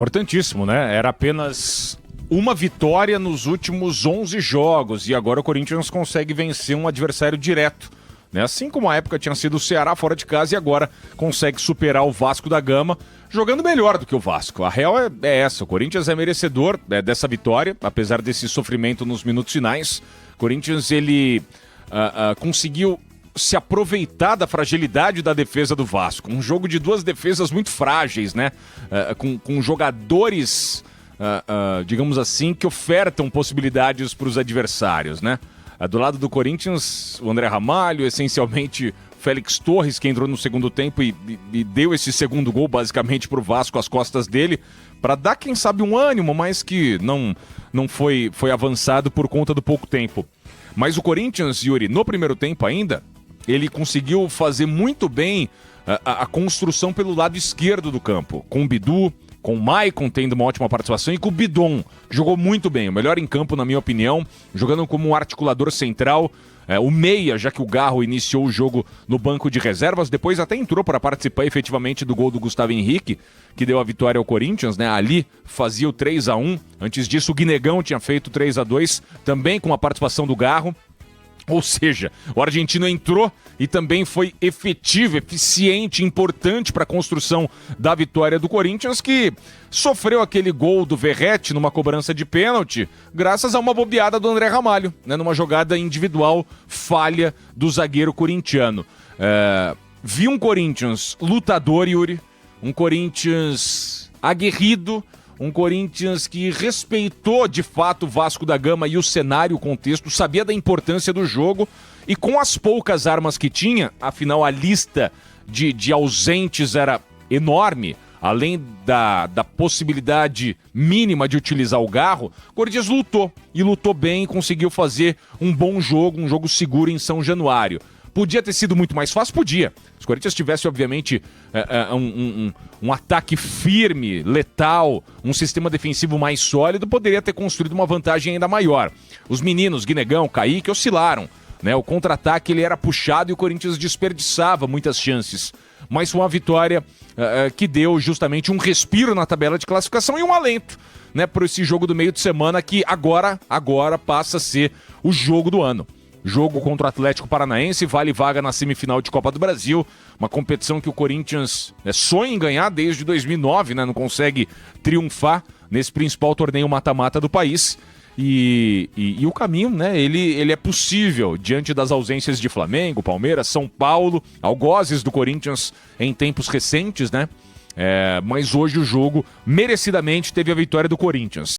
Importantíssimo, né? Era apenas uma vitória nos últimos 11 jogos e agora o Corinthians consegue vencer um adversário direto, né? Assim como a época tinha sido o Ceará fora de casa e agora consegue superar o Vasco da Gama, jogando melhor do que o Vasco. A real é essa, o Corinthians é merecedor dessa vitória, apesar desse sofrimento nos minutos finais. O Corinthians, ele conseguiu se aproveitar da fragilidade da defesa do Vasco. Um jogo de duas defesas muito frágeis, né? Com jogadores, digamos assim, que ofertam possibilidades para os adversários, né? Do lado do Corinthians, o André Ramalho, essencialmente Félix Torres, que entrou no segundo tempo e deu esse segundo gol basicamente para o Vasco às costas dele, para dar, quem sabe, um ânimo, mas que não foi avançado por conta do pouco tempo. Mas o Corinthians, Yuri, no primeiro tempo ainda, ele conseguiu fazer muito bem a construção pelo lado esquerdo do campo, com o Bidu, com o Maicon tendo uma ótima participação e com o Bidon, que jogou muito bem, o melhor em campo na minha opinião, jogando como um articulador central, o meia, já que o Garro iniciou o jogo no banco de reservas, depois até entrou para participar efetivamente do gol do Gustavo Henrique, que deu a vitória ao Corinthians, né? Ali fazia o 3-1, antes disso o Guinegão tinha feito o 3-2, também com a participação do Garro. Ou seja, o argentino entrou e também foi efetivo, eficiente, importante para a construção da vitória do Corinthians, que sofreu aquele gol do Verratti numa cobrança de pênalti, graças a uma bobeada do André Ramalho, né, numa jogada individual falha do zagueiro corintiano. Vi um Corinthians lutador, Yuri, um Corinthians aguerrido, um Corinthians que respeitou de fato o Vasco da Gama e o cenário, o contexto, sabia da importância do jogo e com as poucas armas que tinha, afinal a lista de ausentes era enorme, além da possibilidade mínima de utilizar o Garro, o Corinthians lutou e lutou bem e conseguiu fazer um bom jogo, um jogo seguro em São Januário. Podia ter sido muito mais fácil? Podia. Se o Corinthians tivesse, obviamente, um ataque firme, letal, um sistema defensivo mais sólido, poderia ter construído uma vantagem ainda maior. Os meninos, Guinegão, Kaique, oscilaram, né? O contra-ataque ele era puxado e o Corinthians desperdiçava muitas chances. Mas foi uma vitória que deu justamente um respiro na tabela de classificação e um alento, né, para esse jogo do meio de semana que agora passa a ser o jogo do ano. Jogo contra o Atlético Paranaense, vale vaga na semifinal de Copa do Brasil, uma competição que o Corinthians sonha em ganhar desde 2009, né? Não consegue triunfar nesse principal torneio mata-mata do país. E o caminho, né? Ele é possível diante das ausências de Flamengo, Palmeiras, São Paulo, algozes do Corinthians em tempos recentes, né? Mas hoje o jogo merecidamente teve a vitória do Corinthians.